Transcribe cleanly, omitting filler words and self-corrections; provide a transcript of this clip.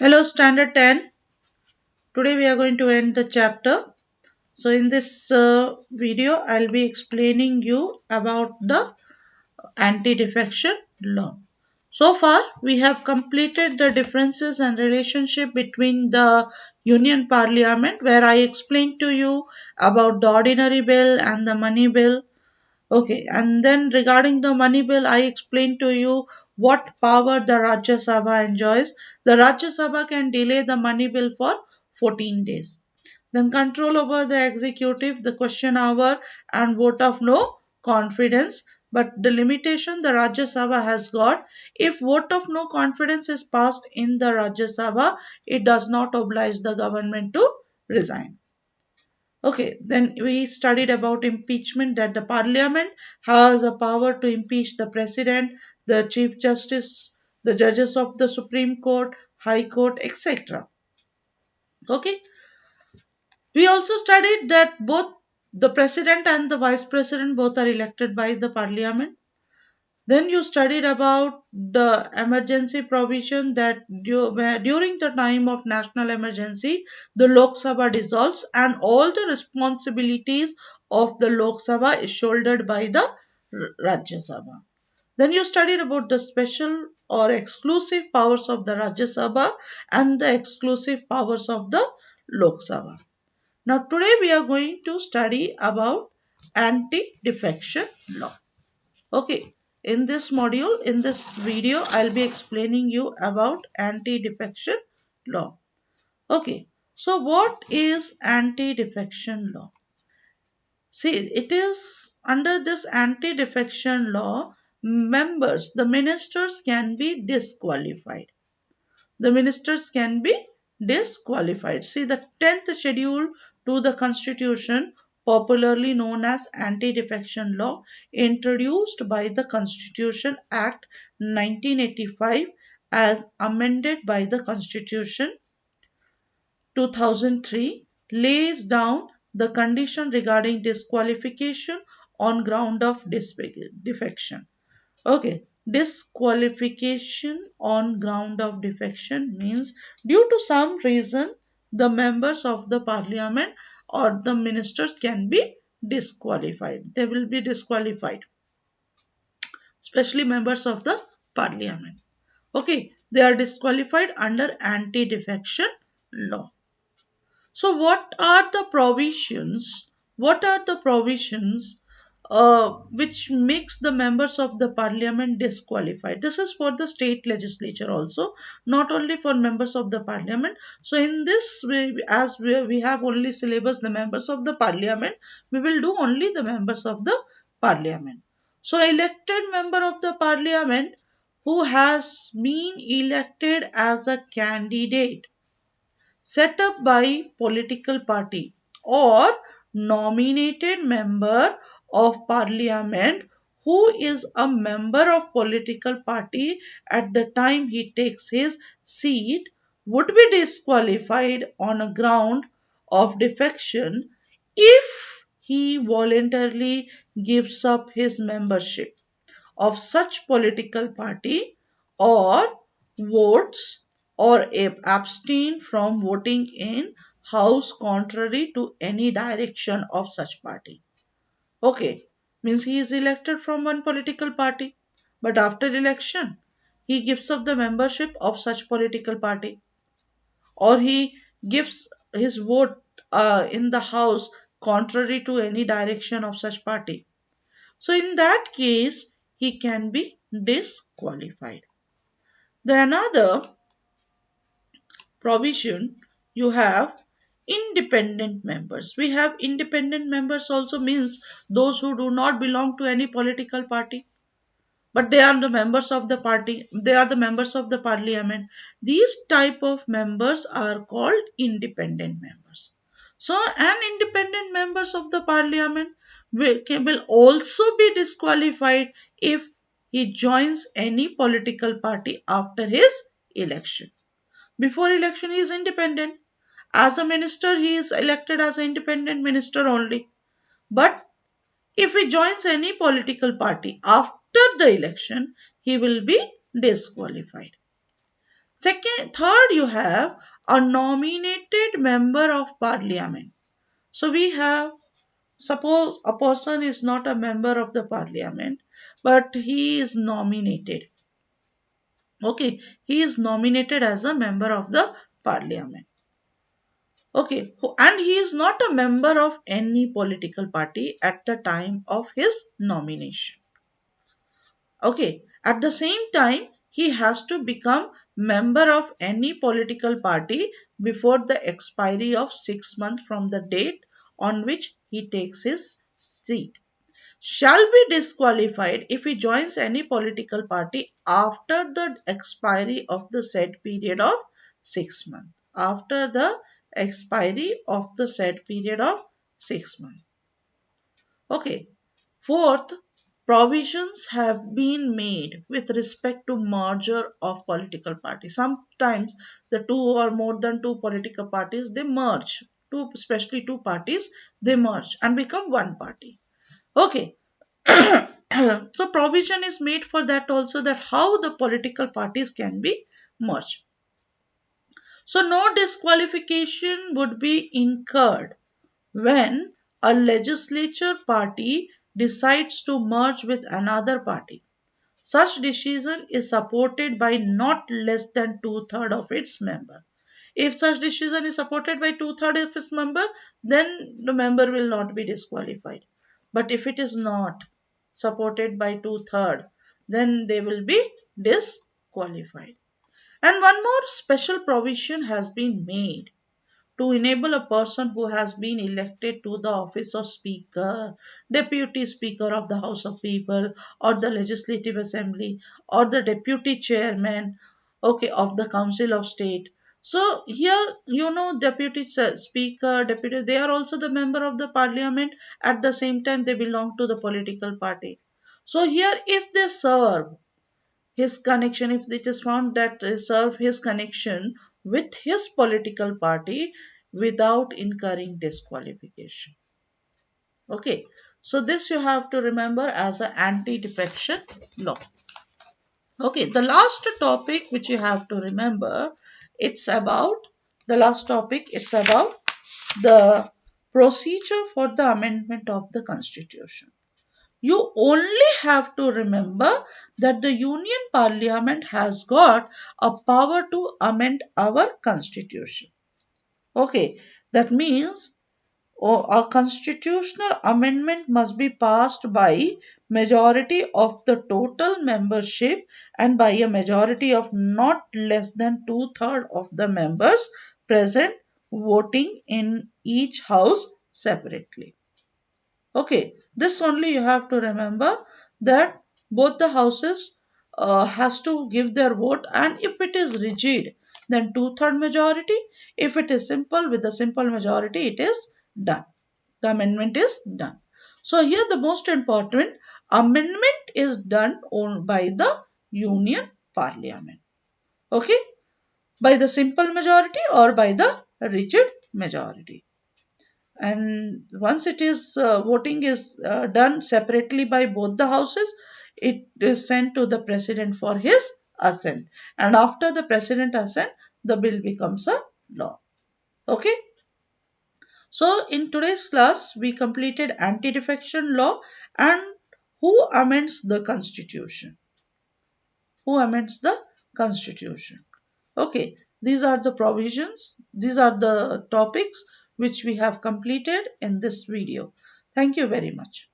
Hello Standard 10. Today we are going to end the chapter. So in this video I'll be explaining you about the anti-defection law. So far we have completed the differences and relationship between the Union Parliament, where I explained to you about the ordinary bill and the money bill. Okay, and then regarding the money bill, I explained to you what power the Rajya Sabha enjoys. The Rajya Sabha can delay the money bill for 14 days. Then control over the executive, the question hour, and vote of no confidence. But the limitation the Rajya Sabha has got, if vote of no confidence is passed in the Rajya Sabha, it does not oblige the government to resign. Okay, then we studied about impeachment, that the parliament has a power to impeach the president, the chief justice, the judges of the Supreme Court, High Court, etc. Okay, we also studied that both the president and the vice president both are elected by the parliament. Then you studied about the emergency provision, that during the time of national emergency, the Lok Sabha dissolves and all the responsibilities of the Lok Sabha is shouldered by the Rajya Sabha. Then you studied about the special or exclusive powers of the Rajya Sabha and the exclusive powers of the Lok Sabha. Now today we are going to study about anti-defection law. Okay, in this module, in this video, I'll be explaining you about anti-defection law. Okay, so what is anti-defection law? See, it is under this anti-defection law, members, the ministers can be disqualified. The ministers can be disqualified. See, the 10th schedule to the constitution, popularly known as anti-defection law, introduced by the Constitution Act 1985 as amended by the Constitution 2003, lays down the condition regarding disqualification on ground of defection. Okay, disqualification on ground of defection means due to some reason the members of the parliament or the ministers can be disqualified. They will be disqualified, especially members of the parliament. Okay, they are disqualified under anti-defection law. So what are the provisions? What are the provisions which makes the members of the parliament disqualified? This is for the state legislature also, not only for members of the parliament. So in this way, as we have only syllabus the members of the parliament, we will do only the members of the parliament. So elected member of the parliament who has been elected as a candidate set up by political party or nominated member of parliament who is a member of political party at the time he takes his seat would be disqualified on a ground of defection if he voluntarily gives up his membership of such political party or votes or abstain from voting in house contrary to any direction of such party. Okay, means he is elected from one political party, but after election he gives up the membership of such political party, or he gives his vote in the house contrary to any direction of such party. So in that case, he can be disqualified. The another provision you have independent members. We have independent members also, means those who do not belong to any political party, but they are the members of the party. They are the members of the parliament. These type of members are called independent members. So an independent members of the parliament will also be disqualified if he joins any political party after his election. Before election he is independent. As a minister he is elected as an independent minister only. But if he joins any political party after the election, he will be disqualified. Third, you have a nominated member of parliament. So we have, suppose a person is not a member of the parliament, but he is nominated. Okay, he is nominated as a member of the parliament. Okay, and he is not a member of any political party at the time of his nomination. Okay, at the same time, he has to become member of any political party before the expiry of 6 months from the date on which he takes his seat. Shall be disqualified if he joins any political party after the expiry of the said period of 6 months. After the expiry of the said period of 6 months. Okay. Fourth, provisions have been made with respect to merger of political parties. Sometimes the two or more than two political parties, they merge. Especially two parties, they merge and become one party. Okay. So provision is made for that also, that how the political parties can be merged. So no disqualification would be incurred when a legislature party decides to merge with another party. Such decision is supported by not less than two-thirds of its members. If such decision is supported by two-thirds of its member, then the member will not be disqualified. But if it is not supported by two-thirds, then they will be disqualified. And one more special provision has been made to enable a person who has been elected to the office of Speaker, Deputy Speaker of the House of People, or the Legislative Assembly, or the Deputy Chairman, okay, of the Council of State. So here, Deputy Speaker, Deputy, they are also the member of the Parliament. At the same time, they belong to the political party. So here, if they serve his connection, if it is found that they serve his connection with his political party without incurring disqualification. Okay, so this you have to remember as an anti-defection law. Okay, the last topic which you have to remember, it's about it's about the procedure for the amendment of the constitution. You only have to remember that the Union Parliament has got a power to amend our constitution. Okay, that means a constitutional amendment must be passed by majority of the total membership and by a majority of not less than two-thirds of the members present voting in each house separately. Okay, this only you have to remember, that both the houses has to give their vote, and if it is rigid, then two-third majority. If it is simple, with the simple majority, it is done. The amendment is done. So here the most important, amendment is done by the Union Parliament. Okay, by the simple majority or by the rigid majority. And once it is voting is done separately by both the houses, it is sent to the president for his assent, and after the president assent, the bill becomes a law. Okay, so in today's class we completed anti-defection law and who amends the constitution. Okay, these are the provisions, these are the topics which we have completed in this video. Thank you very much.